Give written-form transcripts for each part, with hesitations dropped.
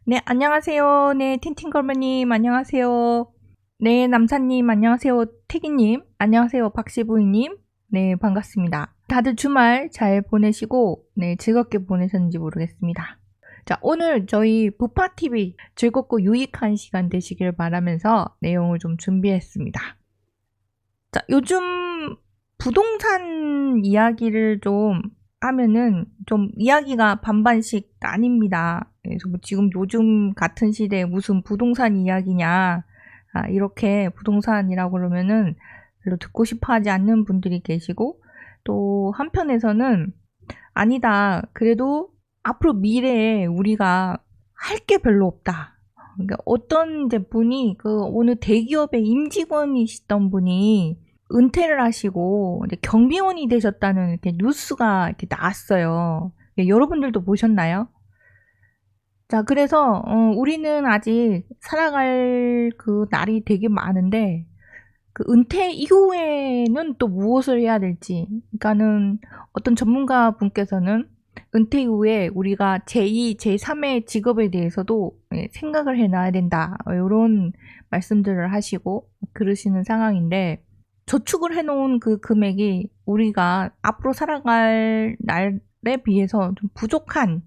네, 안녕하세요. 네, 틴틴걸머님, 안녕하세요. 네, 남사님, 안녕하세요. 태기님, 안녕하세요. 박시부이님, 네, 반갑습니다. 다들 주말 잘 보내시고, 네, 즐겁게 보내셨는지 모르겠습니다. 자, 오늘 저희 부파TV 즐겁고 유익한 시간 되시길 바라면서 내용을 좀 준비했습니다. 자, 요즘 부동산 이야기를 좀 하면은 좀 이야기가 반반씩 나뉩니다. 그래서 뭐 지금 요즘 같은 시대에 무슨 부동산 이야기냐, 이렇게 부동산이라고 그러면은 별로 듣고 싶어 하지 않는 분들이 계시고, 또 한편에서는 아니다. 그래도 앞으로 미래에 우리가 할 게 별로 없다. 그러니까 어떤 이제 분이 그 어느 대기업의 임직원이시던 분이 은퇴를 하시고 이제 경비원이 되셨다는 이렇게 뉴스가 이렇게 나왔어요. 예, 여러분들도 보셨나요? 자, 그래서 우리는 아직 살아갈 그 날이 되게 많은데 그 은퇴 이후에는 또 무엇을 해야 될지, 그러니까는 어떤 전문가 분께서는 은퇴 이후에 우리가 제2, 제3의 직업에 대해서도 생각을 해놔야 된다. 이런 말씀들을 하시고 그러시는 상황인데, 저축을 해놓은 그 금액이 우리가 앞으로 살아갈 날에 비해서 좀 부족한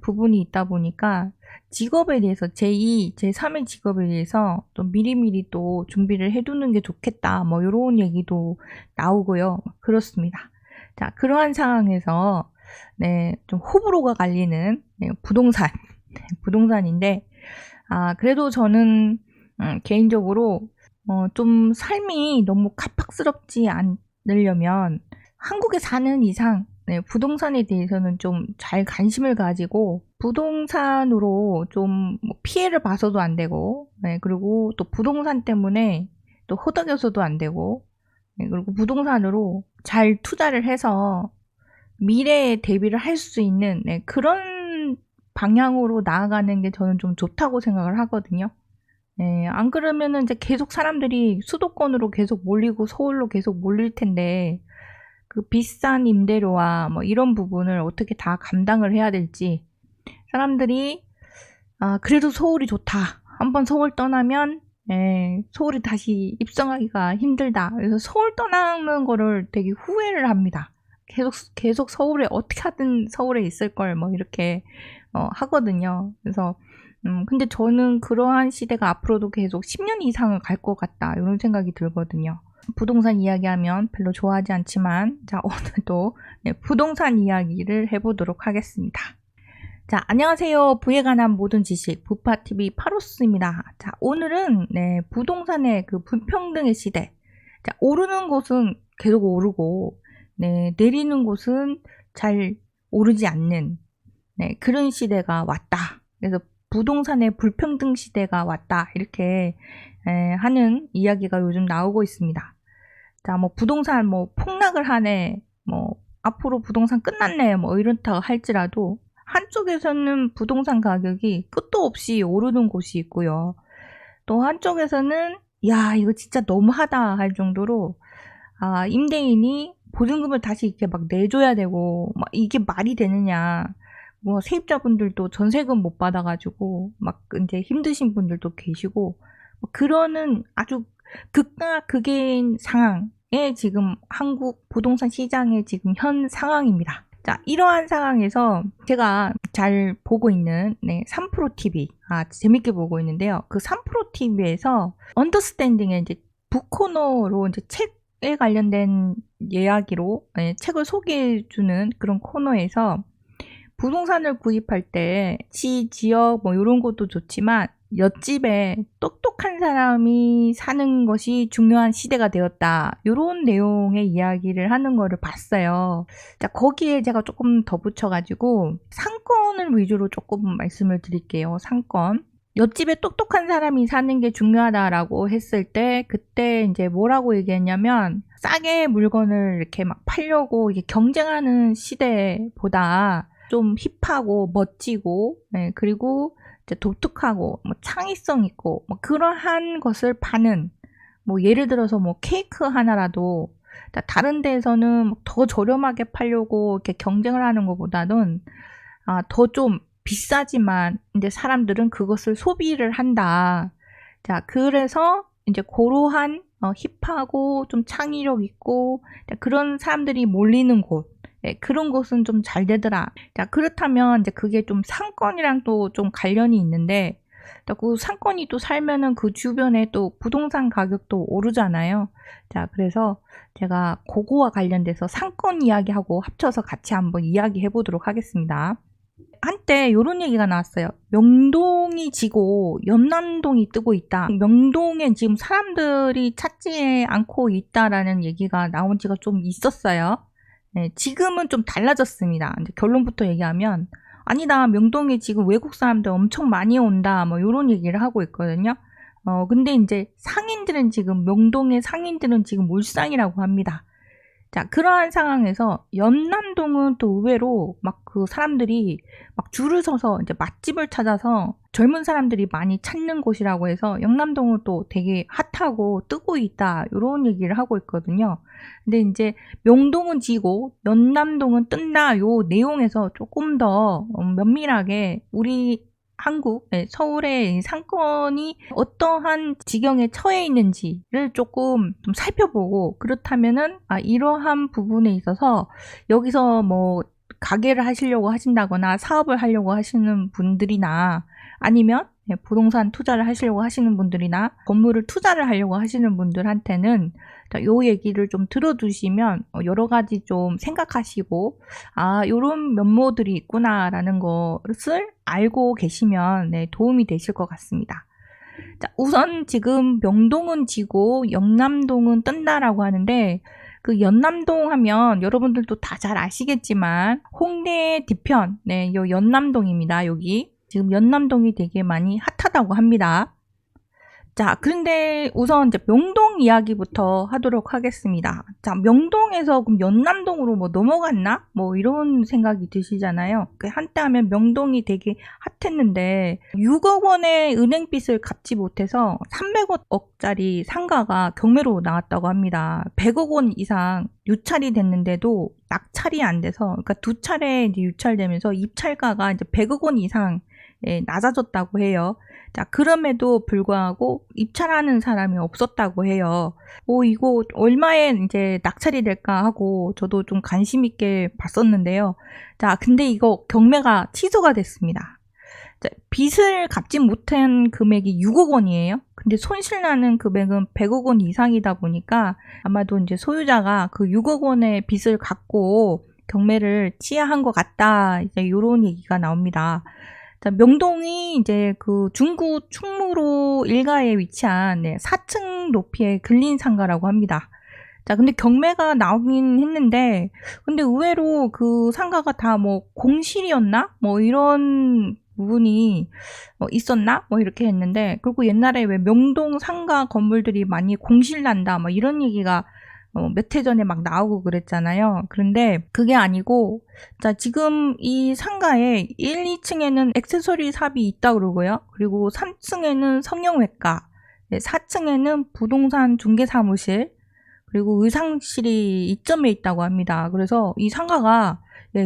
부분이 있다 보니까 직업에 대해서 제2, 제3의 직업에 대해서 좀 미리미리 또 준비를 해두는 게 좋겠다. 뭐 이런 얘기도 나오고요. 그렇습니다. 자, 그러한 상황에서 네, 좀 호불호가 갈리는 부동산, 부동산인데, 그래도 저는 개인적으로 좀 삶이 너무 갑박스럽지 않으려면 한국에 사는 이상 부동산에 대해서는 좀 잘 관심을 가지고 부동산으로 좀 뭐 피해를 봐서도 안 되고, 그리고 또 부동산 때문에 또 허덕여서도 안 되고, 그리고 부동산으로 잘 투자를 해서 미래에 대비를 할 수 있는 그런 방향으로 나아가는 게 저는 좀 좋다고 생각을 하거든요. 안 그러면은 이제 계속 사람들이 수도권으로 계속 몰리고 서울로 계속 몰릴 텐데, 그 비싼 임대료와 뭐 이런 부분을 어떻게 다 감당을 해야 될지, 사람들이 그래도 서울이 좋다. 한번 서울 떠나면 서울이 다시 입성하기가 힘들다. 그래서 서울 떠나는 거를 되게 후회를 합니다. 계속 서울에 어떻게 하든 서울에 있을 걸 뭐 이렇게 하거든요. 그래서 근데 저는 그러한 시대가 앞으로도 계속 10년 이상을 갈 것 같다. 이런 생각이 들거든요. 부동산 이야기하면 별로 좋아하지 않지만, 자, 오늘도 부동산 이야기를 해보도록 하겠습니다. 자, 안녕하세요. 부에 관한 모든 지식, 부파TV 파로스입니다. 자, 오늘은, 부동산의 그 불평등의 시대. 자, 오르는 곳은 계속 오르고, 내리는 곳은 잘 오르지 않는, 그런 시대가 왔다. 그래서 부동산의 불평등 시대가 왔다. 이렇게, 하는 이야기가 요즘 나오고 있습니다. 자, 뭐, 부동산 뭐, 폭락을 하네, 뭐, 앞으로 부동산 끝났네, 뭐, 이렇다 할지라도, 한쪽에서는 부동산 가격이 끝도 없이 오르는 곳이 있고요. 또 한쪽에서는 야, 이거 진짜 너무하다 할 정도로 임대인이 보증금을 다시 이렇게 막 내줘야 되고 막 이게 말이 되느냐. 뭐 세입자분들도 전세금 못 받아가지고 막 이제 힘드신 분들도 계시고 뭐 그러는 아주 극과 극인 상황에 지금 한국 부동산 시장의 지금 현 상황입니다. 자, 이러한 상황에서 제가 잘 보고 있는 3프로TV, 재밌게 보고 있는데요. 그 3프로TV에서 언더스탠딩의 이제 북코너로 이제 책에 관련된 이야기로 책을 소개해주는 그런 코너에서 부동산을 구입할 때 지역 뭐 이런 것도 좋지만 옆집에 똑똑한 사람이 사는 것이 중요한 시대가 되었다. 이런 내용의 이야기를 하는 거를 봤어요. 자, 거기에 제가 조금 더 붙여가지고 상권을 위주로 조금 말씀을 드릴게요. 상권. 옆집에 똑똑한 사람이 사는 게 중요하다라고 했을 때 그때 이제 뭐라고 얘기했냐면 싸게 물건을 이렇게 막 팔려고 이게 경쟁하는 시대보다 좀 힙하고 멋지고 그리고 이제 독특하고 뭐 창의성 있고 뭐 그러한 것을 파는 뭐 예를 들어서 뭐 케이크 하나라도 다른 데에서는 더 저렴하게 팔려고 이렇게 경쟁을 하는 것보다는 더 좀 비싸지만 이제 사람들은 그것을 소비를 한다. 자, 그래서 이제 고러한 힙하고 좀 창의력 있고 그런 사람들이 몰리는 곳, 그런 곳은 좀 잘 되더라. 자, 그렇다면 이제 그게 좀 상권이랑 또 좀 관련이 있는데, 그 상권이 또 살면은 그 주변에 또 부동산 가격도 오르잖아요. 자, 그래서 제가 그거와 관련돼서 상권 이야기하고 합쳐서 같이 한번 이야기해 보도록 하겠습니다. 한때 요런 얘기가 나왔어요. 명동이 지고 연남동이 뜨고 있다. 명동에 지금 사람들이 찾지 않고 있다라는 얘기가 나온 지가 좀 있었어요. 네, 지금은 좀 달라졌습니다. 이제 결론부터 얘기하면 아니다. 명동에 지금 외국 사람들 엄청 많이 온다. 뭐 요런 얘기를 하고 있거든요. 근데 이제 상인들은 지금 명동의 상인들은 지금 울상이라고 합니다. 자, 그러한 상황에서 연남동은 또 의외로 막 그 사람들이 막 줄을 서서 이제 맛집을 찾아서 젊은 사람들이 많이 찾는 곳이라고 해서 연남동은 또 되게 핫하고 뜨고 있다. 이런 얘기를 하고 있거든요. 근데 이제 명동은 지고 연남동은 뜬다. 요 내용에서 조금 더 면밀하게 우리 한국, 서울의 상권이 어떠한 지경에 처해 있는지를 조금 좀 살펴보고, 그렇다면은 이러한 부분에 있어서 여기서 뭐 가게를 하시려고 하신다거나 사업을 하려고 하시는 분들이나 아니면 부동산 투자를 하시려고 하시는 분들이나 건물을 투자를 하려고 하시는 분들한테는 요 얘기를 좀 들어두시면 여러 가지 좀 생각하시고 요런 면모들이 있구나라는 것을 알고 계시면 도움이 되실 것 같습니다. 자, 우선 지금 명동은 지고 연남동은 뜬다라고 하는데, 그 연남동 하면 여러분들도 다 잘 아시겠지만 홍대 뒤편, 요 연남동입니다. 여기 지금 연남동이 되게 많이 핫하다고 합니다. 자, 그런데 우선 이제 명동 이야기부터 하도록 하겠습니다. 자, 명동에서 그럼 연남동으로 뭐 넘어갔나? 뭐 이런 생각이 드시잖아요. 한때 하면 명동이 되게 핫했는데 6억 원의 은행빚을 갚지 못해서 300억짜리 상가가 경매로 나왔다고 합니다. 100억 원 이상 유찰이 됐는데도 낙찰이 안 돼서, 그러니까 두 차례 이제 유찰되면서 입찰가가 이제 100억 원 이상 낮아졌다고 해요. 자, 그럼에도 불구하고 입찰하는 사람이 없었다고 해요. 이거 얼마에 이제 낙찰이 될까 하고 저도 좀 관심 있게 봤었는데요. 자, 근데 이거 경매가 취소가 됐습니다. 자, 빚을 갚지 못한 금액이 6억 원이에요. 근데 손실나는 금액은 100억 원 이상이다 보니까 아마도 이제 소유자가 그 6억 원의 빚을 갚고 경매를 취하한 것 같다. 이제 이런 얘기가 나옵니다. 자, 명동이 이제 그 중구 충무로 일가에 위치한 4층 높이의 근린 상가라고 합니다. 자, 근데 경매가 나오긴 했는데, 근데 의외로 그 상가가 다 뭐 공실이었나? 뭐 이런 부분이 있었나? 뭐 이렇게 했는데, 그리고 옛날에 왜 명동 상가 건물들이 많이 공실난다, 뭐 이런 얘기가 몇 해 전에 막 나오고 그랬잖아요. 그런데 그게 아니고, 자, 지금 이 상가에 1, 2층에는 액세서리 샵이 있다 그러고요. 그리고 3층에는 성형외과, 4층에는 부동산 중개사무실, 그리고 의상실이 이점에 있다고 합니다. 그래서 이 상가가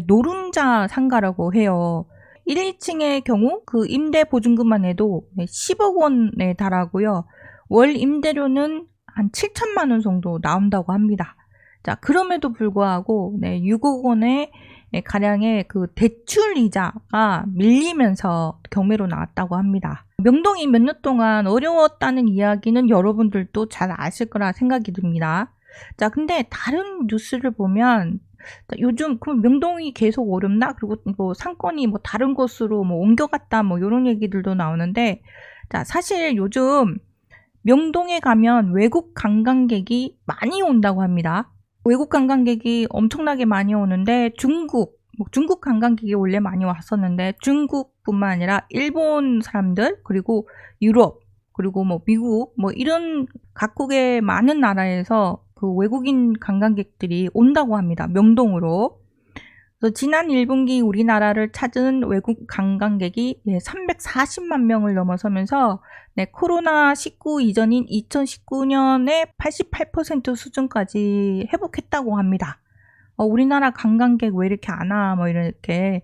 노른자 상가라고 해요. 1, 2층의 경우 그 임대 보증금만 해도 10억 원에 달하고요. 월 임대료는 한 7천만 원 정도 나온다고 합니다. 자, 그럼에도 불구하고 6억 원의 가량의 그 대출 이자가 밀리면서 경매로 나왔다고 합니다. 명동이 몇 년 동안 어려웠다는 이야기는 여러분들도 잘 아실 거라 생각이 듭니다. 자, 근데 다른 뉴스를 보면 요즘 그럼 명동이 계속 어렵나? 그리고 뭐 상권이 뭐 다른 곳으로 뭐 옮겨갔다 뭐 이런 얘기들도 나오는데, 자, 사실 요즘 명동에 가면 외국 관광객이 많이 온다고 합니다. 외국 관광객이 엄청나게 많이 오는데 중국 관광객이 원래 많이 왔었는데 중국뿐만 아니라 일본 사람들, 그리고 유럽, 그리고 뭐 미국, 뭐 이런 각국의 많은 나라에서 그 외국인 관광객들이 온다고 합니다. 명동으로. 그래서 지난 1분기 우리나라를 찾은 외국 관광객이 340만 명을 넘어서면서 코로나19 이전인 2019년의 88% 수준까지 회복했다고 합니다. 우리나라 관광객 왜 이렇게 안 와? 뭐 이렇게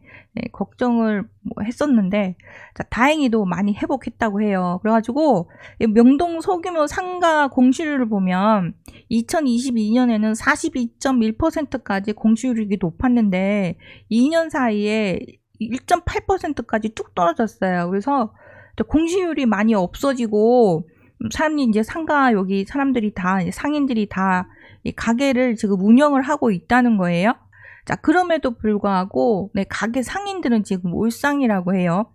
걱정을 했었는데, 자, 다행히도 많이 회복했다고 해요. 그래가지고 명동 소규모 상가 공시율을 보면 2022년에는 42.1%까지 공시율이 높았는데 2년 사이에 1.8%까지 뚝 떨어졌어요. 그래서 공시율이 많이 없어지고 사람들이 이제 상가 여기 사람들이 다 상인들이 다 이 가게를 지금 운영을 하고 있다는 거예요. 자, 그럼에도 불구하고 가게 상인들은 지금 울상이라고 해요.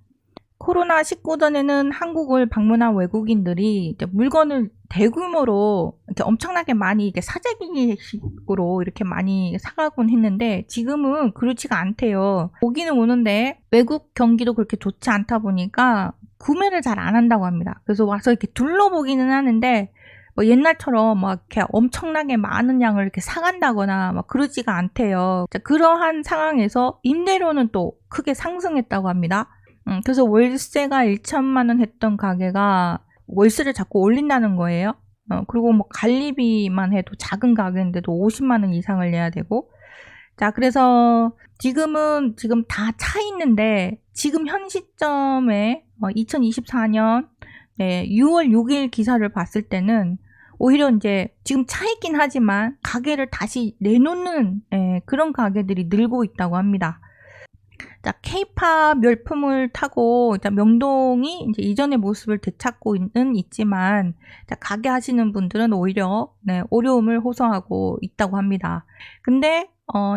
코로나19 전에는 한국을 방문한 외국인들이 이제 물건을 대규모로 이렇게 엄청나게 많이 이렇게 사재기식으로 이렇게 많이 사가곤 했는데 지금은 그렇지가 않대요. 오기는 오는데 외국 경기도 그렇게 좋지 않다 보니까 구매를 잘 안 한다고 합니다. 그래서 와서 이렇게 둘러보기는 하는데 뭐 옛날처럼 막 이렇게 엄청나게 많은 양을 이렇게 사간다거나 막 그러지가 않대요. 자, 그러한 상황에서 임대료는 또 크게 상승했다고 합니다. 그래서 월세가 1천만 원 했던 가게가 월세를 자꾸 올린다는 거예요. 그리고 뭐 관리비만 해도 작은 가게인데도 50만 원 이상을 내야 되고. 자, 그래서 지금 다 차 있는데 지금 현 시점에 2024년 6월 6일 기사를 봤을 때는 오히려 이제 지금 차 있긴 하지만 가게를 다시 내놓는 그런 가게들이 늘고 있다고 합니다. 자, K-팝 열풍을 타고 명동이 이제 이전의 모습을 되찾고는 있지만 자, 가게 하시는 분들은 오히려 어려움을 호소하고 있다고 합니다. 근데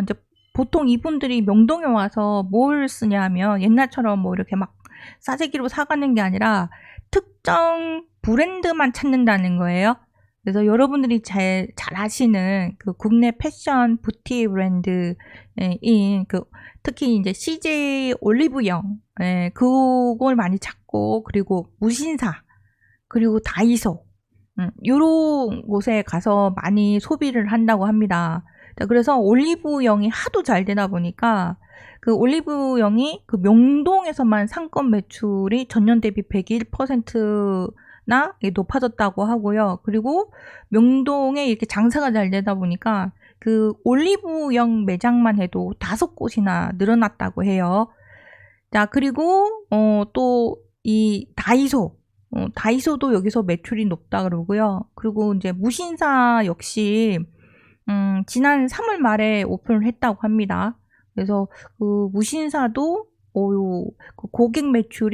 이제 보통 이분들이 명동에 와서 뭘 쓰냐 하면 옛날처럼 뭐 이렇게 막 싸제기로 사가는 게 아니라 특정 브랜드만 찾는다는 거예요. 그래서 여러분들이 잘 아시는 그 국내 패션 부티 브랜드인 특히 이제 CJ 올리브영 그걸 많이 찾고 그리고 무신사 그리고 다이소 이런 곳에 가서 많이 소비를 한다고 합니다. 그래서 올리브영이 하도 잘 되다 보니까 그 올리브영이 그 명동에서만 상권 매출이 전년 대비 101%나 높아졌다고 하고요. 그리고 명동에 이렇게 장사가 잘 되다 보니까 그 올리브영 매장만 해도 5곳이나 늘어났다고 해요. 자, 그리고 또 이 다이소도 여기서 매출이 높다 그러고요. 그리고 이제 무신사 역시 지난 3월 말에 오픈을 했다고 합니다. 그래서 그 무신사도 그 고객 매출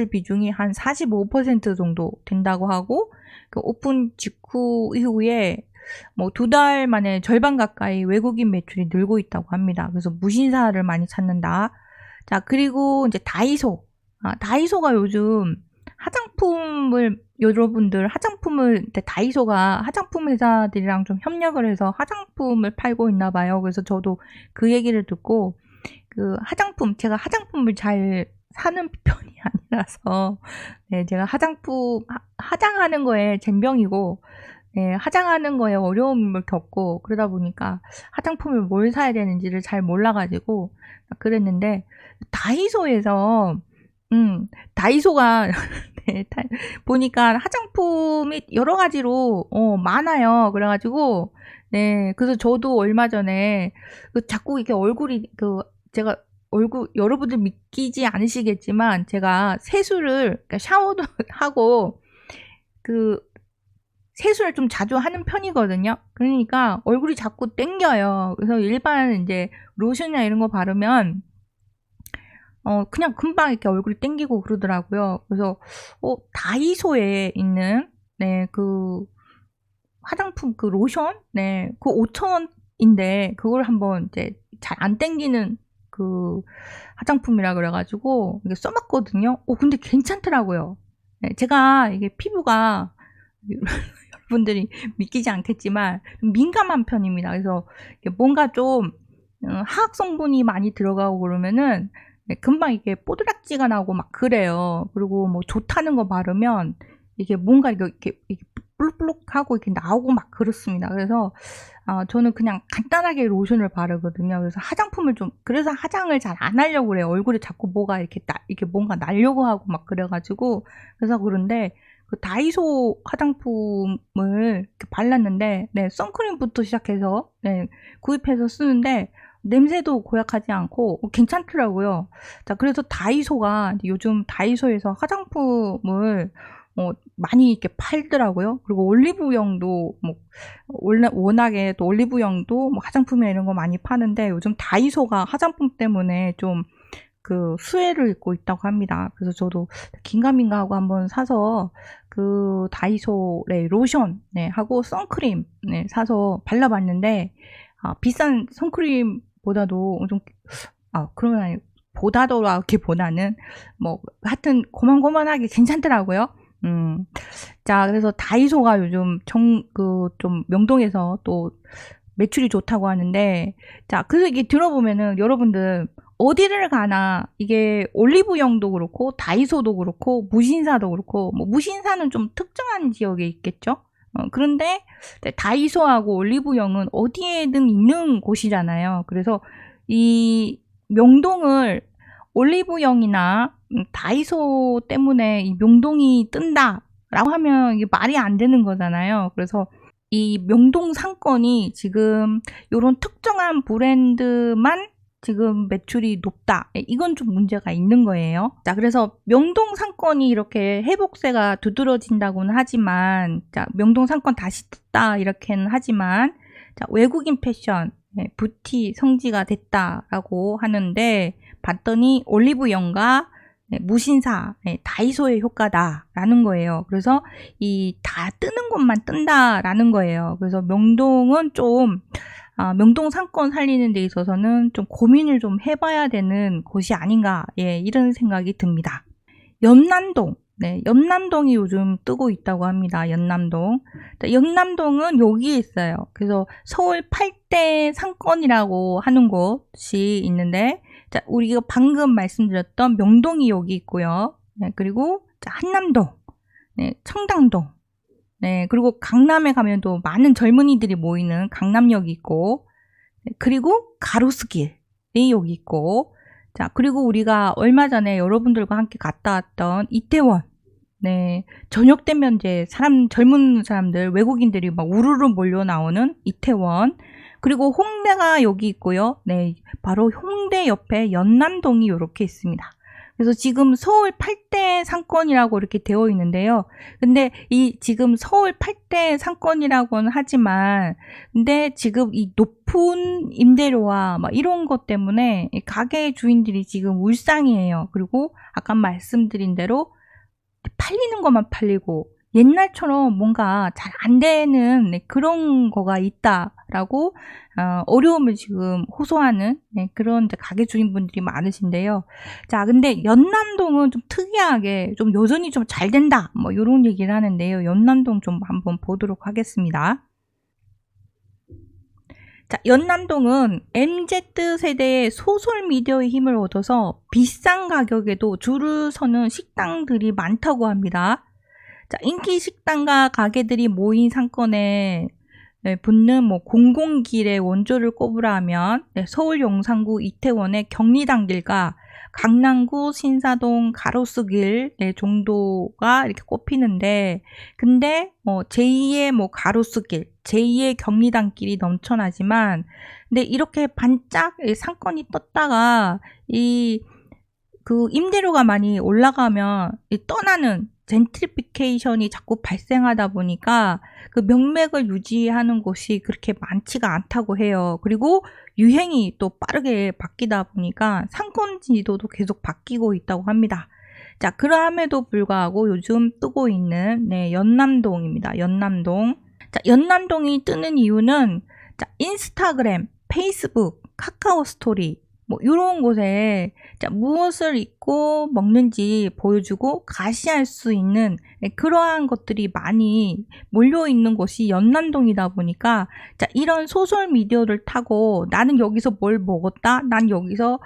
비중이 한 45% 정도 된다고 하고 그 오픈 직후 이후에 뭐 2달 만에 절반 가까이 외국인 매출이 늘고 있다고 합니다. 그래서 무신사를 많이 찾는다. 자, 그리고 이제 다이소가 요즘 다이소가 화장품 회사들이랑 좀 협력을 해서 화장품을 팔고 있나 봐요. 그래서 저도 그 얘기를 듣고 제가 화장품을 잘 사는 편이 아니라서 제가 화장하는 거에 젬병이고 화장하는 거에 어려움을 겪고 그러다 보니까 화장품을 뭘 사야 되는지를 잘 몰라가지고 그랬는데 다이소가 보니까 화장품이 여러 가지로 많아요. 그래가지고 그래서 저도 얼마 전에 자꾸 이렇게 제가 여러분들 믿기지 않으시겠지만 제가 그러니까 샤워도 하고 세수를 좀 자주 하는 편이거든요. 그러니까 얼굴이 자꾸 땡겨요. 그래서 일반 이제 로션이나 이런 거 바르면 그냥 금방 이렇게 얼굴이 땡기고 그러더라고요. 그래서 다이소에 있는 그 화장품 그 로션 그 5,000원인데 그걸 한번 이제 잘 안 땡기는 그 화장품이라 그래가지고 이게 써봤거든요. 근데 괜찮더라고요. 제가 이게 피부가 여러분들이 믿기지 않겠지만 민감한 편입니다. 그래서 뭔가 좀 화학 성분이 많이 들어가고 그러면은 금방 이게 뽀드락지가 나고 막 그래요. 그리고 뭐 좋다는 거 바르면 이게 뭔가 이렇게 블룩블룩하고 이렇게 나오고 막 그렇습니다. 그래서 저는 그냥 간단하게 로션을 바르거든요. 그래서 그래서 화장을 잘 안 하려고 그래요. 얼굴에 자꾸 이렇게 뭔가 날려고 하고 막 그래가지고 그래서 그런데 그 다이소 화장품을 이렇게 발랐는데, 네, 선크림부터 시작해서, 네, 구입해서 쓰는데, 냄새도 고약하지 않고 괜찮더라고요. 자, 그래서 다이소가 요즘 다이소에서 화장품을 많이 이렇게 팔더라고요. 그리고 올리브영도 뭐 워낙에 또 올리브영도 뭐 화장품이나 이런 거 많이 파는데 요즘 다이소가 화장품 때문에 좀 그 수혜를 입고 있다고 합니다. 그래서 저도 긴가민가 하고 한번 사서 그 다이소 네, 로션 네, 하고 선크림 네, 사서 발라봤는데 비싼 선크림보다도 좀 그러면 아니 보다도라기보다는 뭐 하여튼 고만고만하게 괜찮더라고요. 자, 그래서 다이소가 요즘 좀 명동에서 또 매출이 좋다고 하는데, 자, 그래서 이게 들어보면은 여러분들 어디를 가나 이게 올리브영도 그렇고 다이소도 그렇고 무신사도 그렇고 뭐 무신사는 좀 특정한 지역에 있겠죠. 그런데 다이소하고 올리브영은 어디에든 있는 곳이잖아요. 그래서 이 명동을 올리브영이나 다이소 때문에 이 명동이 뜬다라고 하면 이게 말이 안 되는 거잖아요. 그래서 이 명동 상권이 지금 이런 특정한 브랜드만 지금 매출이 높다. 이건 좀 문제가 있는 거예요. 자, 그래서 명동 상권이 이렇게 회복세가 두드러진다고는 하지만, 자, 명동 상권 다시 떴다 이렇게는 하지만, 자, 외국인 패션, 뷰티 성지가 됐다라고 하는데 봤더니 올리브영과 무신사, 다이소의 효과다라는 거예요. 그래서 이 다 뜨는 곳만 뜬다라는 거예요. 그래서 명동은 좀 명동 상권 살리는 데 있어서는 좀 고민을 좀 해봐야 되는 곳이 아닌가, 예, 이런 생각이 듭니다. 연남동, 네, 연남동이 요즘 뜨고 있다고 합니다. 연남동. 연남동은 여기에 있어요. 그래서 서울 8대 상권이라고 하는 곳이 있는데, 자, 우리가 방금 말씀드렸던 명동이 여기 있고요. 네, 그리고 자, 한남동, 네, 청담동, 네, 그리고 강남에 가면 또 많은 젊은이들이 모이는 강남역이 있고, 네, 그리고 가로수길이 여기 있고, 자, 그리고 우리가 얼마 전에 여러분들과 함께 갔다 왔던 이태원, 네, 저녁 되면 이제 젊은 사람들, 외국인들이 막 우르르 몰려 나오는 이태원, 그리고 홍대가 여기 있고요. 네, 바로 홍대 옆에 연남동이 이렇게 있습니다. 그래서 지금 서울 8대 상권이라고 이렇게 되어 있는데요. 근데 이 지금 서울 8대 상권이라고는 하지만, 근데 지금 이 높은 임대료와 막 이런 것 때문에 가게 주인들이 지금 울상이에요. 그리고 아까 말씀드린 대로 팔리는 것만 팔리고 옛날처럼 뭔가 잘 안 되는 그런 거가 있다라고 어려움을 지금 호소하는 그런 가게 주인분들이 많으신데요. 자, 근데 연남동은 좀 특이하게 좀 여전히 좀 잘 된다 뭐 이런 얘기를 하는데요. 연남동 좀 한번 보도록 하겠습니다. 자, 연남동은 MZ세대의 소셜미디어의 힘을 얻어서 비싼 가격에도 줄을 서는 식당들이 많다고 합니다. 자, 인기 식당과 가게들이 모인 상권에 붙는 뭐 공공길의 원조를 꼽으라 하면 서울 용산구 이태원의 경리단길과 강남구 신사동 가로수길 정도가 이렇게 꼽히는데, 근데 제2의 뭐 가로수길, 제2의 경리단길이 넘쳐나지만, 근데 이렇게 반짝 상권이 떴다가 그 임대료가 많이 올라가면 떠나는 젠트리피케이션이 자꾸 발생하다 보니까 그 명맥을 유지하는 곳이 그렇게 많지가 않다고 해요. 그리고 유행이 또 빠르게 바뀌다 보니까 상권 지도도 계속 바뀌고 있다고 합니다. 자, 그럼에도 불구하고 요즘 뜨고 있는 연남동입니다. 연남동. 자, 연남동이 뜨는 이유는 자, 인스타그램, 페이스북, 카카오 스토리 뭐 이런 곳에 자, 무엇을 입고 먹는지 보여주고 가시할 수 있는 그러한 것들이 많이 몰려있는 곳이 연남동이다 보니까 자, 이런 소셜미디어를 타고 나는 여기서 뭘 먹었다, 난 여기서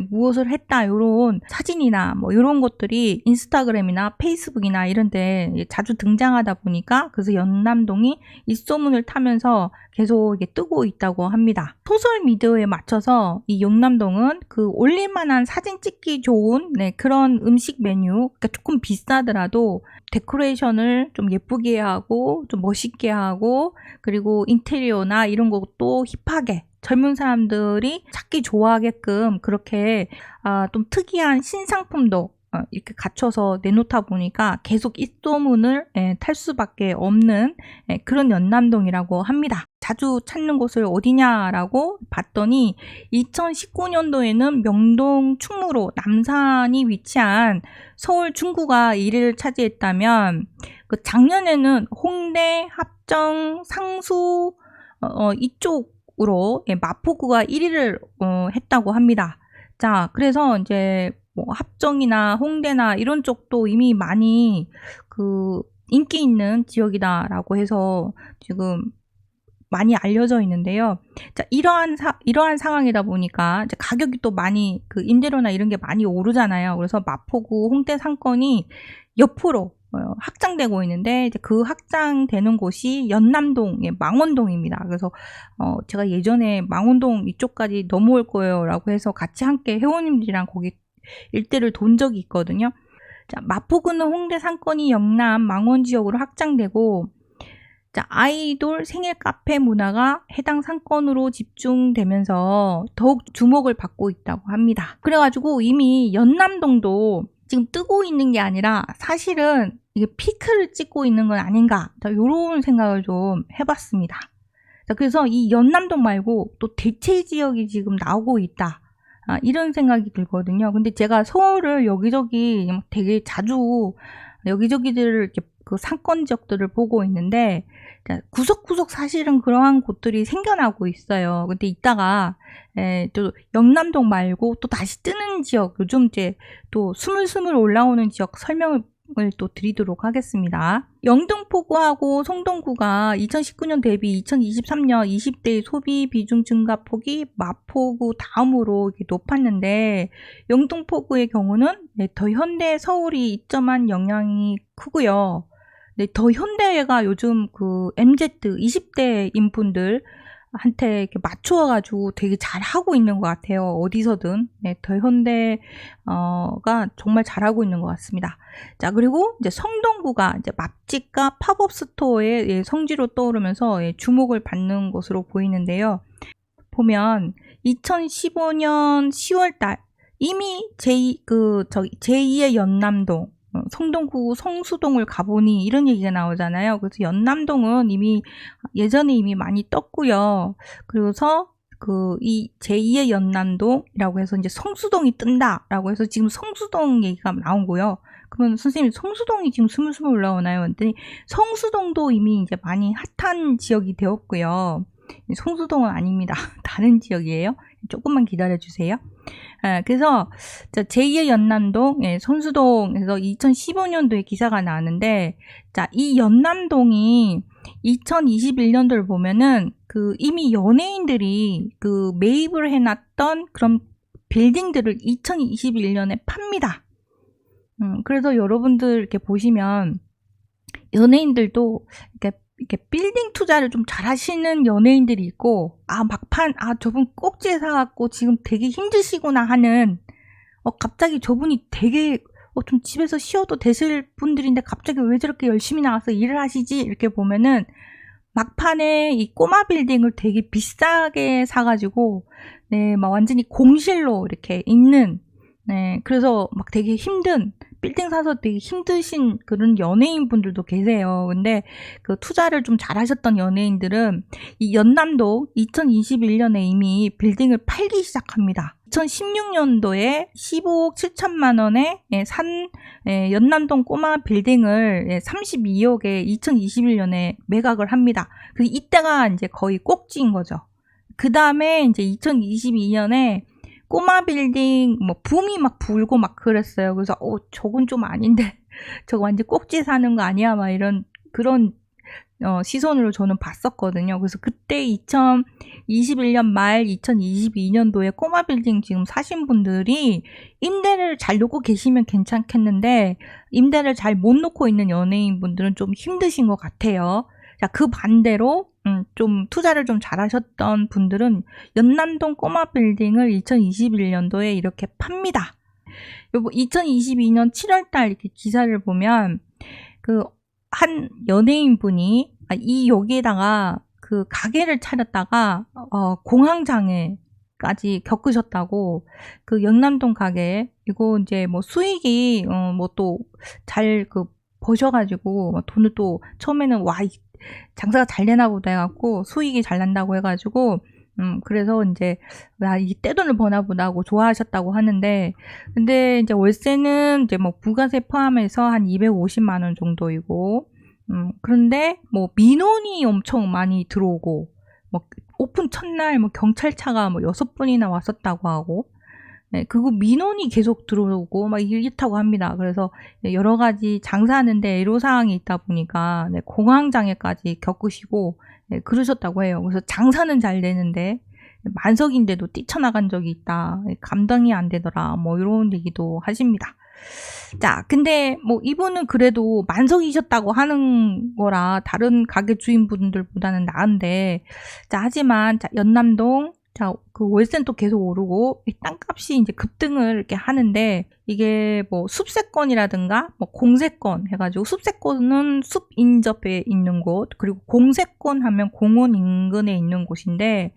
무엇을 했다 이런 사진이나 뭐 이런 것들이 인스타그램이나 페이스북이나 이런 데 자주 등장하다 보니까 그래서 연남동이 입소문을 타면서 계속 이게 뜨고 있다고 합니다. 소셜미디어에 맞춰서 이 연남동은 연남동은 그 올릴만한 사진 찍기 좋은 그런 음식 메뉴, 그러니까 조금 비싸더라도 데코레이션을 좀 예쁘게 하고 좀 멋있게 하고, 그리고 인테리어나 이런 것도 힙하게 젊은 사람들이 찾기 좋아하게끔 그렇게 좀 특이한 신상품도 이렇게 갖춰서 내놓다 보니까 계속 입소문을 탈 수밖에 없는 그런 연남동이라고 합니다. 자주 찾는 곳을 어디냐라고 봤더니 2019년도에는 명동 충무로 남산이 위치한 서울 중구가 1위를 차지했다면, 그 작년에는 홍대, 합정, 상수 이쪽으로 마포구가 1위를 했다고 합니다. 자, 그래서 이제 뭐 합정이나 홍대나 이런 쪽도 이미 많이 그 인기 있는 지역이다라고 해서 지금 많이 알려져 있는데요. 자, 이러한 상황이다 보니까 이제 가격이 또 많이 그 임대료나 이런 게 많이 오르잖아요. 그래서 마포구, 홍대 상권이 옆으로 확장되고 있는데, 이제 그 확장되는 곳이 연남동의 망원동입니다. 그래서 제가 예전에 망원동 이쪽까지 넘어올 거예요라고 해서 같이 함께 회원님들이랑 거기 일대를 돈 적이 있거든요. 자, 마포구는 홍대 상권이 영남 망원 지역으로 확장되고, 자, 아이돌 생일 카페 문화가 해당 상권으로 집중되면서 더욱 주목을 받고 있다고 합니다. 그래가지고 이미 연남동도 지금 뜨고 있는 게 아니라 사실은 이게 피크를 찍고 있는 건 아닌가, 이런 생각을 좀 해봤습니다. 자, 그래서 이 연남동 말고 또 대체 지역이 지금 나오고 있다, 이런 생각이 들거든요. 근데 제가 서울을 여기저기 되게 자주 여기저기들을 이렇게 그 상권 지역들을 보고 있는데, 구석구석 사실은 그러한 곳들이 생겨나고 있어요. 근데 이따가 또 영남동 말고 또 다시 뜨는 지역, 요즘 이제 또 스물스물 올라오는 지역 설명을 또 드리도록 하겠습니다. 영등포구하고 성동구가 2019년 대비 2023년 20대의 소비 비중 증가폭이 마포구 다음으로 높았는데, 영등포구의 경우는 더 현대 서울이 입점한 영향이 크고요. 더 현대가 요즘 그 MZ 20대인 분들 한테 이렇게 맞추어가지고 되게 잘하고 있는 것 같아요. 어디서든. 더 현대가 정말 잘하고 있는 것 같습니다. 자, 그리고 이제 성동구가 이제 맛집과 팝업 스토어의 성지로 떠오르면서 주목을 받는 것으로 보이는데요. 보면 2015년 10월달 이미 제2의 연남동, 성동구 성수동을 가보니 이런 얘기가 나오잖아요. 그래서 연남동은 예전에 이미 많이 떴고요. 그래서 이 제2의 연남동이라고 해서 이제 성수동이 뜬다라고 해서 지금 성수동 얘기가 나오고요. 그러면 선생님, 성수동이 지금 스물스물 올라오나요? 그랬더니 성수동도 이미 이제 많이 핫한 지역이 되었고요. 성수동은 아닙니다. 다른 지역이에요. 조금만 기다려 주세요. 그래서 제2의 연남동, 성수동에서 2015년도에 기사가 나왔는데, 자, 이 연남동이 2021년도를 보면은 이미 연예인들이 매입을 해놨던 그런 빌딩들을 2021년에 팝니다. 그래서 여러분들 이렇게 보시면 연예인들도 이렇게 빌딩 투자를 좀 잘 하시는 연예인들이 있고, 막판, 저분 꼭지에 사갖고 지금 되게 힘드시구나 하는, 갑자기 저분이 되게, 좀 집에서 쉬어도 되실 분들인데 갑자기 왜 저렇게 열심히 나와서 일을 하시지? 이렇게 보면은, 막판에 이 꼬마 빌딩을 되게 비싸게 사가지고, 막 완전히 공실로 이렇게 있는, 그래서 막 되게 힘든, 빌딩 사서 되게 힘드신 그런 연예인 분들도 계세요. 근데 그 투자를 좀 잘하셨던 연예인들은 이 연남동 2021년에 이미 빌딩을 팔기 시작합니다. 2016년도에 15억 7천만 원에 산 연남동 꼬마 빌딩을 32억에 2021년에 매각을 합니다. 그래서 이때가 이제 거의 꼭지인 거죠. 그 다음에 이제 2022년에 꼬마 빌딩 붐이 막 불고 막 그랬어요. 그래서 저건 좀 아닌데 저거 완전 꼭지 사는 거 아니야? 막 이런 그런 시선으로 저는 봤었거든요. 그래서 그때 2021년 말 2022년도에 꼬마 빌딩 지금 사신 분들이 임대를 잘 놓고 계시면 괜찮겠는데, 임대를 잘 못 놓고 있는 연예인 분들은 좀 힘드신 것 같아요. 자, 그 반대로 좀 투자를 좀 잘하셨던 분들은 연남동 꼬마 빌딩을 2021년도에 이렇게 팝니다. 2022년 7월달 이렇게 기사를 보면 그 한 연예인분이 여기에다가 그 가게를 차렸다가 공황장애까지 겪으셨다고. 그 연남동 가게 이거 이제 뭐 수익이 뭐 또 잘 그 버셔가지고 돈을 또 처음에는 장사가 잘 되나 보다 해갖고 수익이 잘 난다고 해가지고 그래서 이제 이 떼돈을 버나 보다 하고 좋아하셨다고 하는데, 근데 이제 월세는 이제 뭐 부가세 포함해서 한 250만 원 정도이고, 그런데 뭐 민원이 엄청 많이 들어오고, 뭐 오픈 첫날 뭐 경찰차가 뭐 6분이나 왔었다고 하고, 네, 그거 민원이 계속 들어오고 막 이렇다고 합니다. 그래서 여러 가지 장사하는데 애로사항이 있다 보니까 공황장애까지 겪으시고 그러셨다고 해요. 그래서 장사는 잘 되는데 만석인데도 뛰쳐나간 적이 있다. 감당이 안 되더라. 뭐 이런 얘기도 하십니다. 자, 근데 뭐 이분은 그래도 만석이셨다고 하는 거라 다른 가게 주인분들보다는 나은데, 자, 하지만 연남동 자, 그 월세는 또 계속 오르고 땅값이 이제 급등을 이렇게 하는데, 이게 뭐 숲세권이라든가 뭐 공세권 해가지고, 숲세권은 숲 인접에 있는 곳, 그리고 공세권 하면 공원 인근에 있는 곳인데,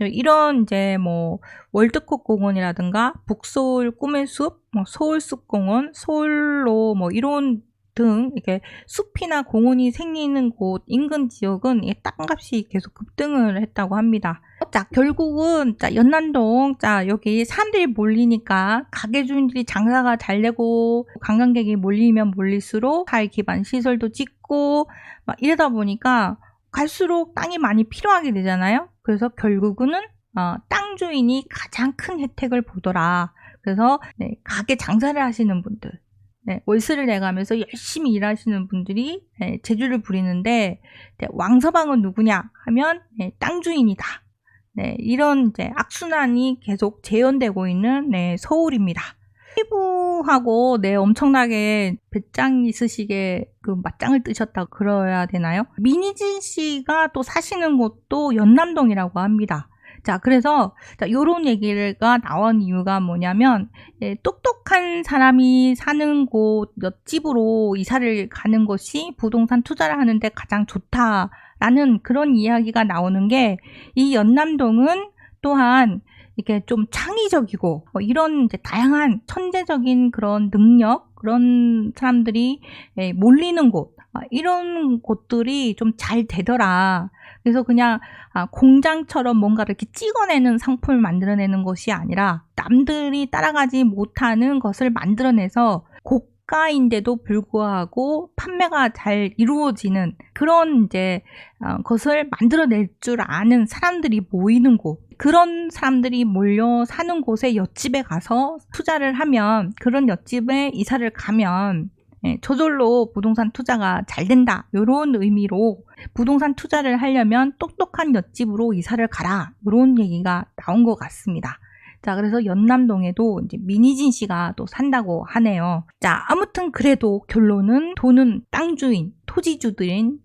이런 이제 뭐 월드컵 공원이라든가 북서울 꿈의 숲, 뭐 서울숲공원, 서울로 뭐 이런 등 이렇게 숲이나 공원이 생기는 곳 인근 지역은 땅값이 계속 급등을 했다고 합니다. 자, 결국은 연남동 여기 사람들이 몰리니까 가게 주인들이 장사가 잘 되고 관광객이 몰리면 몰릴수록 사회 기반 시설도 짓고 막 이러다 보니까 갈수록 땅이 많이 필요하게 되잖아요. 그래서 결국은 땅 주인이 가장 큰 혜택을 보더라. 그래서 가게 장사를 하시는 분들, 월세를 내가면서 열심히 일하시는 분들이 재주를 부리는데, 왕서방은 누구냐 하면 땅 주인이다. 이런 이제 악순환이 계속 재현되고 있는 서울입니다. 피부하고 엄청나게 배짱 있으시게 그 맞짱을 뜨셨다 그래야 되나요? 민희진 씨가 또 사시는 곳도 연남동이라고 합니다. 자, 그래서 요런 얘기가 나온 이유가 뭐냐면, 똑똑한 사람이 사는 곳 옆집으로 이사를 가는 것이 부동산 투자를 하는데 가장 좋다라는 그런 이야기가 나오는 게, 이 연남동은 또한 이렇게 좀 창의적이고 이런 이제 다양한 천재적인 그런 능력, 그런 사람들이 몰리는 곳, 이런 곳들이 좀 잘 되더라. 그래서 그냥 공장처럼 뭔가를 이렇게 찍어내는 상품을 만들어내는 것이 아니라 남들이 따라가지 못하는 것을 만들어내서 고가인데도 불구하고 판매가 잘 이루어지는 그런 이제 것을 만들어낼 줄 아는 사람들이 모이는 곳, 그런 사람들이 몰려 사는 곳에 옆집에 가서 투자를 하면, 그런 옆집에 이사를 가면 저절로 부동산 투자가 잘 된다, 이런 의미로 부동산 투자를 하려면 똑똑한 옆집으로 이사를 가라, 이런 얘기가 나온 것 같습니다. 자, 그래서 연남동에도 이제 민희진 씨가 또 산다고 하네요. 자, 아무튼 그래도 결론은 돈은 땅 주인, 토지주들인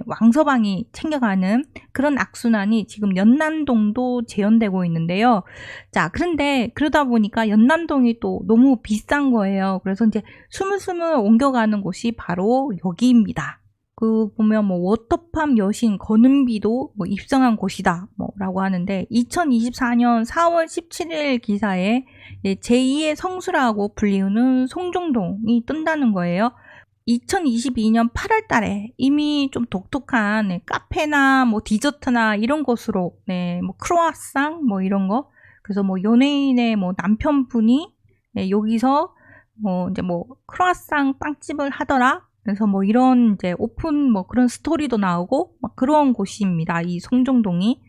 왕서방이 챙겨가는 그런 악순환이 지금 연남동도 재현되고 있는데요. 자, 그런데 그러다 보니까 연남동이 또 너무 비싼 거예요. 그래서 이제 스물스물 옮겨가는 곳이 바로 여기입니다. 그 보면 뭐 워터팜 여신 권은비도 뭐 입성한 곳이다 라고 하는데, 2024년 4월 17일 기사에 제2의 성수라고 불리우는 송정동이 뜬다는 거예요. 2022년 8월 달에 이미 좀 독특한 카페나 뭐 디저트나 이런 곳으로 뭐 크로아상 뭐 이런 거, 그래서 뭐 연예인의 뭐 남편분이 여기서 이제 뭐 크로아상 빵집을 하더라, 그래서 뭐 이런 이제 오픈 뭐 그런 스토리도 나오고 막 그런 곳입니다, 이 송정동이.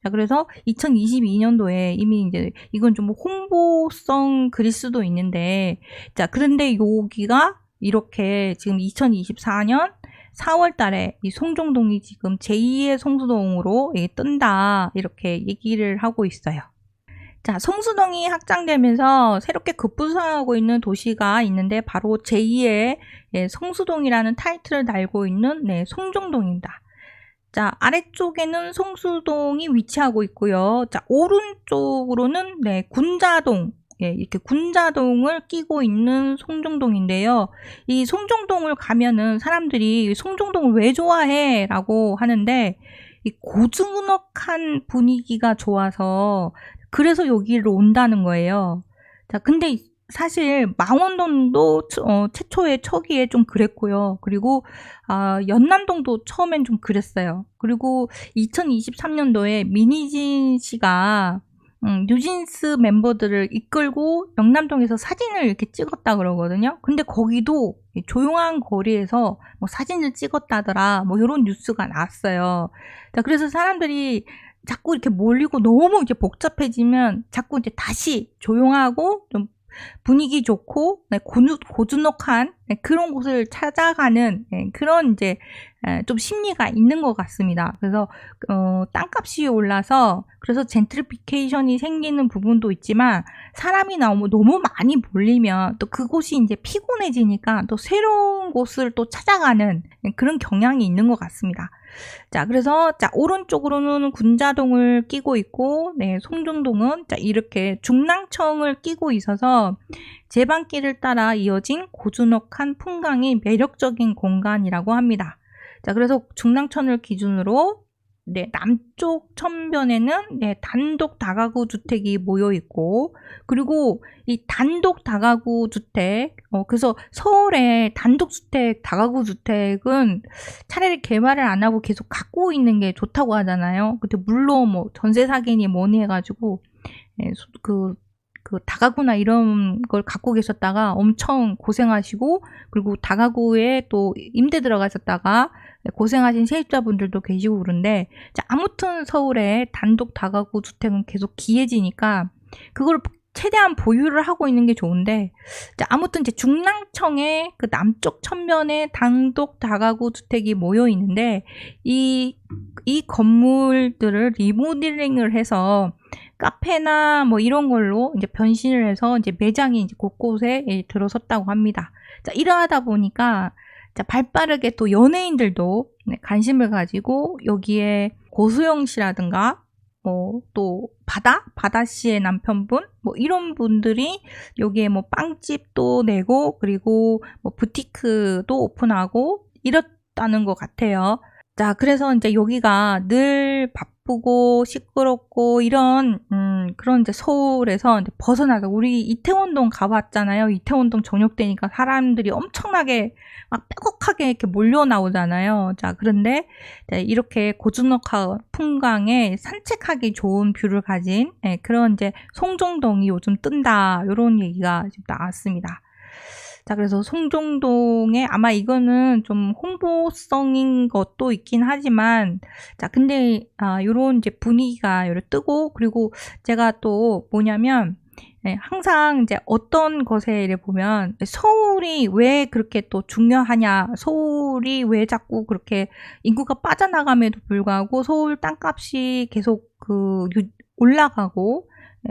자, 그래서 2022년도에 이미 이제 이건 좀 홍보성 글일 수도 있는데, 자, 그런데 여기가 이렇게 지금 2024년 4월 달에 이 송정동이 지금 제2의 성수동으로 뜬다, 이렇게 얘기를 하고 있어요. 자, 성수동이 확장되면서 새롭게 급부상하고 있는 도시가 있는데 바로 제2의 성수동이라는 타이틀을 달고 있는 송정동입니다. 자, 아래쪽에는 성수동이 위치하고 있고요. 자, 오른쪽으로는 네, 군자동. 예, 이렇게 군자동을 끼고 있는 송정동인데요. 이 송정동을 가면은 사람들이 송정동을 왜 좋아해? 라고 하는데, 이 고즈넉한 분위기가 좋아서, 그래서 여기로 온다는 거예요. 자, 근데 사실 망원동도 최초의 초기에 좀 그랬고요. 그리고 연남동도 처음엔 좀 그랬어요. 그리고 2023년도에 민희진 씨가 뉴진스 멤버들을 이끌고 영남동에서 사진을 이렇게 찍었다 그러거든요. 근데 거기도 조용한 거리에서 뭐 사진을 찍었다더라 뭐 이런 뉴스가 나왔어요. 자, 그래서 사람들이 자꾸 이렇게 몰리고 너무 이제 복잡해지면 자꾸 이제 다시 조용하고 좀 분위기 좋고 네, 고즈넉한 네, 그런 곳을 찾아가는 네, 그런 이제 좀 심리가 있는 것 같습니다. 그래서 땅값이 올라서 그래서 젠트리피케이션이 생기는 부분도 있지만 사람이 너무 많이 몰리면 또 그곳이 이제 피곤해지니까 또 새로운 곳을 또 찾아가는 그런 경향이 있는 것 같습니다. 자, 그래서 자, 오른쪽으로는 군자동을 끼고 있고 네, 송정동은 자, 이렇게 중랑청을 끼고 있어서 제방길을 따라 이어진 고즈넉한 풍광이 매력적인 공간이라고 합니다. 자, 그래서 중랑천을 기준으로 네, 남쪽 천변에는 네, 단독 다가구 주택이 모여 있고, 그리고 이 단독 다가구 주택, 그래서 서울의 단독 주택, 다가구 주택은 차라리 개발을 안 하고 계속 갖고 있는 게 좋다고 하잖아요. 근데 물론 뭐 전세 사기니 뭐니 해가지고 예, 그 다가구나 이런 걸 갖고 계셨다가 엄청 고생하시고, 그리고 다가구에 또 임대 들어가셨다가 고생하신 세입자분들도 계시고 그런데, 자, 아무튼 서울에 단독 다가구 주택은 계속 기해지니까 그걸 최대한 보유를 하고 있는 게 좋은데, 자, 아무튼 이제 중랑청의 그 남쪽 천면에 단독 다가구 주택이 모여 있는데 이 건물들을 리모델링을 해서 카페나 뭐 이런 걸로 이제 변신을 해서 이제 매장이 이제 곳곳에 들어섰다고 합니다. 자, 이러하다 보니까 자, 발빠르게 또 연예인들도 관심을 가지고 여기에 고소영 씨라든가 또 바다 씨의 남편분 뭐 이런 분들이 여기에 뭐 빵집도 내고 그리고 뭐 부티크도 오픈하고 이렇다는 것 같아요. 자, 그래서 이제 여기가 늘 바쁘고 시끄럽고 이런 그런 이제 서울에서 이제 벗어나서, 우리 이태원동 가봤잖아요. 이태원동 저녁 되니까 사람들이 엄청나게 막 빼곡하게 이렇게 몰려 나오잖아요. 자, 그런데 이렇게 고즈넉한 풍광에 산책하기 좋은 뷰를 가진 그런 이제 송정동이 요즘 뜬다, 이런 얘기가 지금 나왔습니다. 자, 그래서 송정동에 아마 이거는 좀 홍보성인 것도 있긴 하지만, 자, 근데 요런 이제 분위기가 요래 뜨고, 그리고 제가 또 뭐냐면 항상 이제 어떤 것에 이래 보면 서울이 왜 그렇게 또 중요하냐, 서울이 왜 자꾸 그렇게 인구가 빠져나감에도 불구하고 서울 땅값이 계속 올라가고,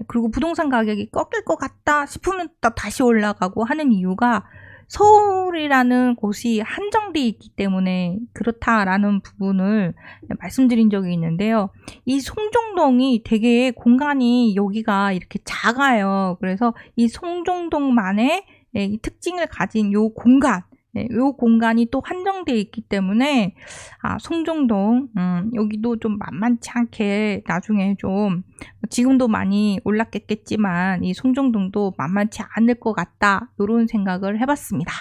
그리고 부동산 가격이 꺾일 것 같다 싶으면 또 다시 올라가고 하는 이유가 서울이라는 곳이 한정되어 있기 때문에 그렇다라는 부분을 말씀드린 적이 있는데요. 이 송정동이 되게 공간이 여기가 이렇게 작아요. 그래서 이 송정동만의 이 특징을 가진 요 공간, 요 공간이 또 한정되어 있기 때문에 송정동 여기도 좀 만만치 않게 나중에 좀, 지금도 많이 올랐겠지만 이 송정동도 만만치 않을 것 같다, 이런 생각을 해봤습니다.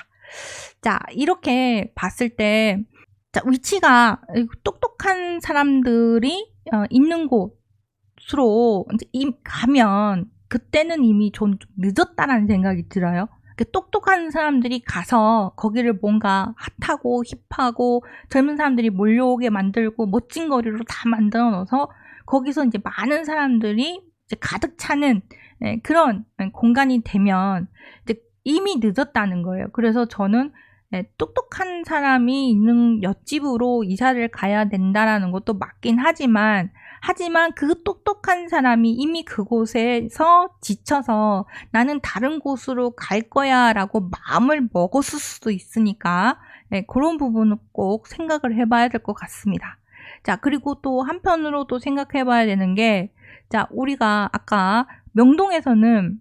자, 이렇게 봤을 때 자, 위치가 똑똑한 사람들이 있는 곳으로 가면 그때는 이미 좀 늦었다라는 생각이 들어요. 똑똑한 사람들이 가서 거기를 뭔가 핫하고 힙하고 젊은 사람들이 몰려오게 만들고 멋진 거리로 다 만들어 넣어서 거기서 이제 많은 사람들이 이제 가득 차는 그런 공간이 되면 이제 이미 늦었다는 거예요. 그래서 저는 똑똑한 사람이 있는 옆집으로 이사를 가야 된다라는 것도 맞긴 하지만 그 똑똑한 사람이 이미 그곳에서 지쳐서 나는 다른 곳으로 갈 거야 라고 마음을 먹었을 수도 있으니까 그런 부분은 꼭 생각을 해봐야 될 것 같습니다. 자, 그리고 또 한편으로 또 생각해 봐야 되는 게, 자, 우리가 아까 명동에서는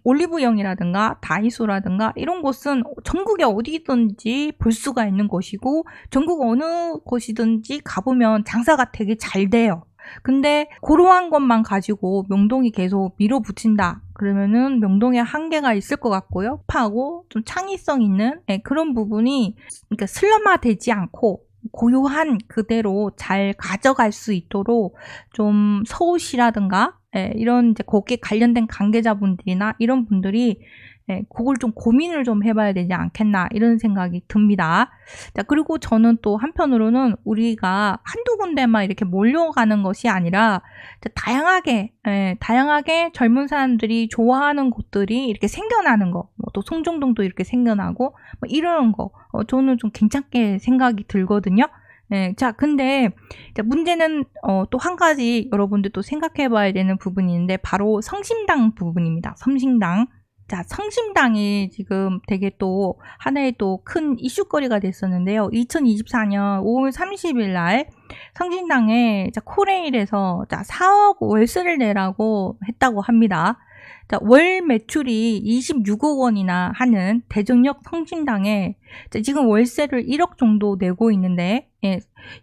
올리브영이라든가 다이소라든가 이런 곳은 전국에 어디든지 볼 수가 있는 곳이고, 전국 어느 곳이든지 가보면 장사가 되게 잘 돼요. 근데 그러한 것만 가지고 명동이 계속 밀어붙인다 그러면은 명동에 한계가 있을 것 같고요. 파고 좀 창의성 있는 그런 부분이 그러니까 슬럼화되지 않고 고요한 그대로 잘 가져갈 수 있도록 좀 서울시라든가 이런 이제 거기에 관련된 관계자분들이나 이런 분들이 그걸 좀 고민을 좀 해봐야 되지 않겠나 이런 생각이 듭니다. 자, 그리고 저는 또 한편으로는 우리가 한두 군데만 이렇게 몰려가는 것이 아니라 다양하게 젊은 사람들이 좋아하는 곳들이 이렇게 생겨나는 거, 또 송정동도 이렇게 생겨나고 뭐 이런 거 저는 좀 괜찮게 생각이 들거든요. 자, 근데 문제는 또 한 가지 여러분들 또 생각해 봐야 되는 부분이 있는데 바로 성심당 부분입니다. 성심당. 자, 성심당이 지금 되게 또 하나의 또 큰 이슈거리가 됐었는데요. 2024년 5월 30일 날 성심당에 코레일에서 4억 월세를 내라고 했다고 합니다. 자, 월 매출이 26억 원이나 하는 대전역 성심당에 지금 월세를 1억 정도 내고 있는데,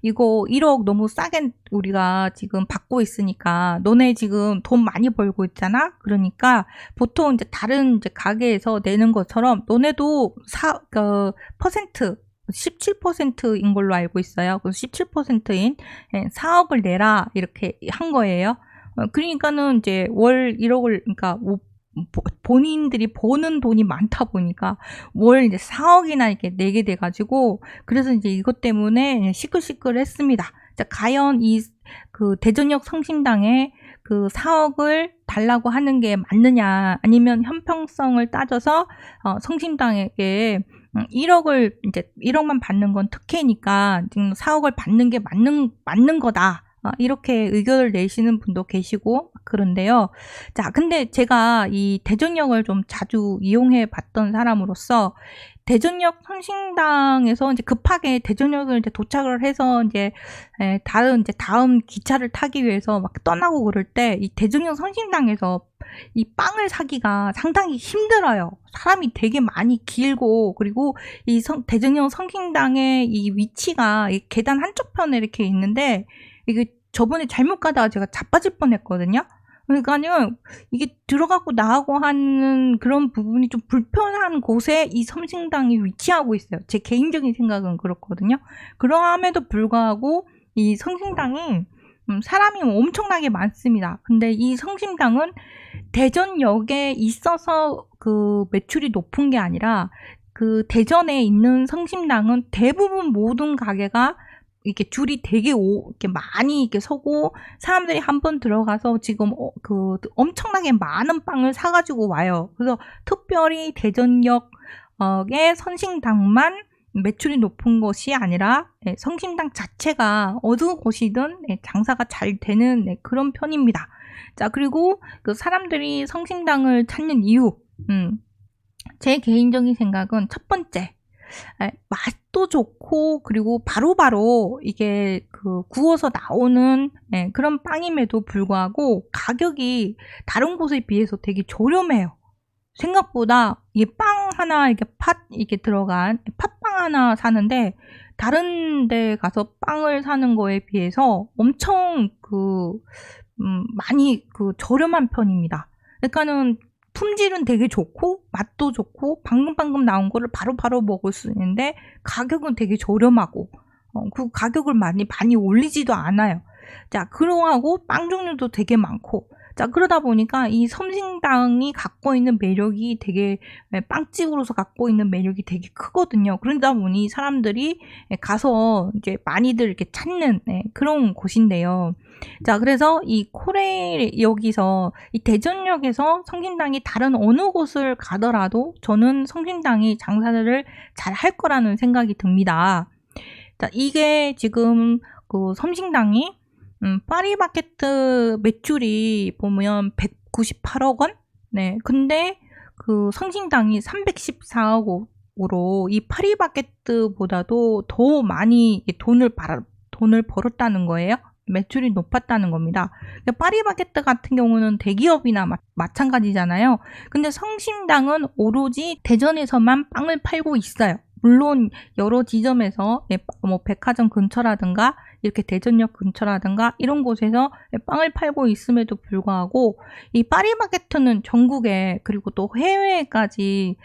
이거 1억 너무 싸게 우리가 지금 받고 있으니까 너네 지금 돈 많이 벌고 있잖아? 그러니까 보통 이제 다른 이제 가게에서 내는 것처럼 너네도 퍼센트 17%인 걸로 알고 있어요. 그래서 17%인 4억을 내라 이렇게 한 거예요. 그러니까는 이제 월 1억을 그러니까 본인들이 버는 돈이 많다 보니까 월 이제 4억이나 이렇게 내게 돼 가지고 그래서 이제 이것 때문에 시끌시끌했습니다. 자, 과연 그 대전역 성심당에 그 4억을 달라고 하는 게 맞느냐 아니면 형평성을 따져서 성심당에게 1억만 받는 건 특혜니까 지금 4억을 받는 게 맞는 거다. 이렇게 의견을 내시는 분도 계시고 그런데요. 자, 근데 제가 이 대전역을 좀 자주 이용해 봤던 사람으로서 대전역 성심당에서 이제 급하게 대전역을 이제 도착을 해서 이제 다음 기차를 타기 위해서 막 떠나고 그럴 때 이 대전역 성심당에서 이 빵을 사기가 상당히 힘들어요. 사람이 되게 많이 길고 그리고 이 대전역 성심당의 이 위치가 이 계단 한쪽 편에 이렇게 있는데 이게 저번에 잘못 가다가 제가 자빠질 뻔했거든요. 그러니까요, 이게 들어가고 나가고 하는 그런 부분이 좀 불편한 곳에 이 성심당이 위치하고 있어요. 제 개인적인 생각은 그렇거든요. 그럼에도 불구하고 이 성심당이 사람이 엄청나게 많습니다. 근데 이 성심당은 대전역에 있어서 그 매출이 높은 게 아니라 그 대전에 있는 성심당은 대부분 모든 가게가 이렇게 줄이 되게 이렇게 많이 이렇게 서고 사람들이 한번 들어가서 지금 그 엄청나게 많은 빵을 사가지고 와요. 그래서 특별히 대전역의 성심당만 매출이 높은 것이 아니라 성심당 자체가 어느 곳이든 장사가 잘 되는 그런 편입니다. 자, 그리고 그 사람들이 성심당을 찾는 이유, 제 개인적인 생각은 첫 번째, 맛도 좋고 그리고 바로바로 이게 그 구워서 나오는 그런 빵임에도 불구하고 가격이 다른 곳에 비해서 되게 저렴해요. 생각보다 이 빵 하나 이게 들어간 팥빵 하나 사는데 다른 데 가서 빵을 사는 거에 비해서 엄청 많이 저렴한 편입니다. 그러니까는 품질은 되게 좋고 맛도 좋고 방금 나온 거를 바로 먹을 수 있는데 가격은 되게 저렴하고 그 가격을 많이 올리지도 않아요. 자, 그러고 빵 종류도 되게 많고 자, 그러다 보니까 이 성심당이 갖고 있는 매력이 되게 빵집으로서 갖고 있는 매력이 되게 크거든요. 그러다 보니 사람들이 가서 이제 많이들 이렇게 찾는 그런 곳인데요. 자, 그래서 이 코레일 여기서 이 대전역에서 성심당이 다른 어느 곳을 가더라도 저는 성심당이 장사를 잘 할 거라는 생각이 듭니다. 자, 이게 지금 그 성심당이 파리바게뜨 매출이 보면 198억 원? 네. 근데 그 성심당이 314억으로 이 파리바게뜨보다도 더 많이 돈을 돈을 벌었다는 거예요. 매출이 높았다는 겁니다. 파리바게뜨 같은 경우는 대기업이나 마찬가지잖아요. 근데 성심당은 오로지 대전에서만 빵을 팔고 있어요. 물론 여러 지점에서 뭐 백화점 근처라든가 이렇게 대전역 근처라든가 이런 곳에서 빵을 팔고 있음에도 불구하고 이 파리바게뜨는 전국에 그리고 또 해외까지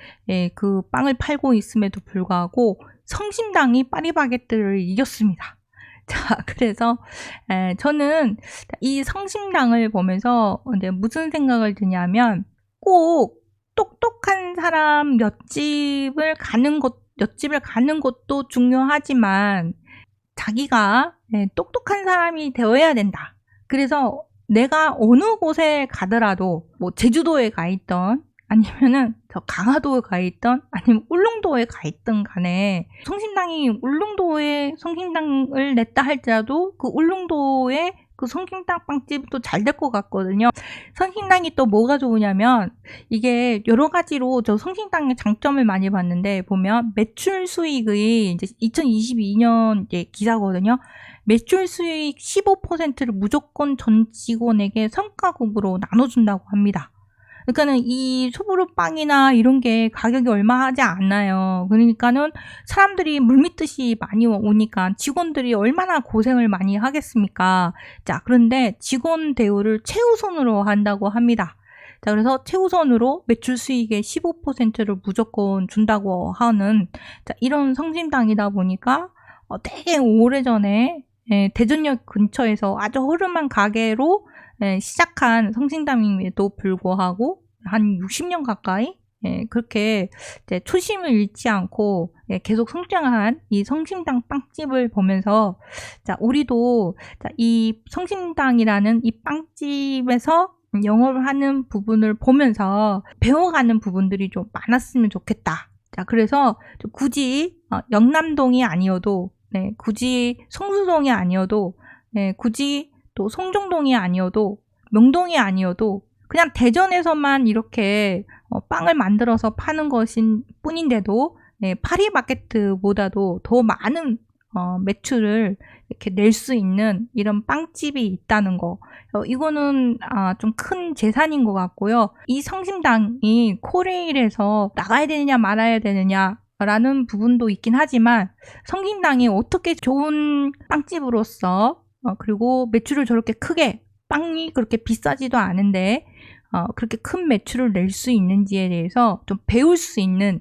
그 빵을 팔고 있음에도 불구하고 성심당이 파리바게뜨를 이겼습니다. 자, 그래서 저는 이 성심당을 보면서 이제 무슨 생각을 드냐면 꼭 똑똑한 사람 엿집을 가는 것도 중요하지만 자기가 똑똑한 사람이 되어야 된다. 그래서 내가 어느 곳에 가더라도 뭐 제주도에 가 있던 아니면은 저 강화도에 가 있던 아니면 울릉도에 가 있던 간에 성심당이 울릉도에 성심당을 냈다 할지라도 그 울릉도에 그 성심당 빵집도 잘 될 것 같거든요. 성심당이 또 뭐가 좋으냐면 이게 여러 가지로 저 성심당의 장점을 많이 봤는데 보면 매출 수익의 이제 2022년 이제 기사거든요. 매출 수익 15%를 무조건 전 직원에게 성과급으로 나눠준다고 합니다. 그러니까는 이 소보루빵이나 이런 게 가격이 얼마 하지 않나요. 그러니까는 사람들이 물밀듯이 많이 오니까 직원들이 얼마나 고생을 많이 하겠습니까. 자, 그런데 직원 대우를 최우선으로 한다고 합니다. 자, 그래서 최우선으로 매출 수익의 15%를 무조건 준다고 하는 자, 이런 성심당이다 보니까 되게 오래전에 대전역 근처에서 아주 허름한 가게로 시작한 성심당임에도 불구하고 한 60년 가까이 그렇게 이제 초심을 잃지 않고 계속 성장한 이 성심당 빵집을 보면서 자, 우리도 자, 이 성심당이라는 이 빵집에서 영업을 하는 부분을 보면서 배워가는 부분들이 좀 많았으면 좋겠다. 자, 그래서 굳이 영남동이 아니어도 굳이 성수동이 아니어도 굳이 또 송정동이 아니어도 명동이 아니어도 그냥 대전에서만 이렇게 빵을 만들어서 파는 것인 뿐인데도 파리바게뜨보다도 더 많은 매출을 이렇게 낼 수 있는 이런 빵집이 있다는 거 이거는 좀 큰 재산인 것 같고요. 이 성심당이 코레일에서 나가야 되느냐 말아야 되느냐 라는 부분도 있긴 하지만 성심당이 어떻게 좋은 빵집으로서 그리고 매출을 저렇게 크게 빵이 그렇게 비싸지도 않은데 그렇게 큰 매출을 낼 수 있는지에 대해서 좀 배울 수 있는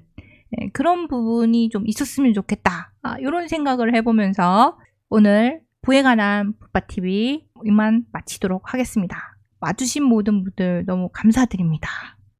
그런 부분이 좀 있었으면 좋겠다. 이런 생각을 해보면서 오늘 부에 관한 붓바TV 이만 마치도록 하겠습니다. 와주신 모든 분들 너무 감사드립니다.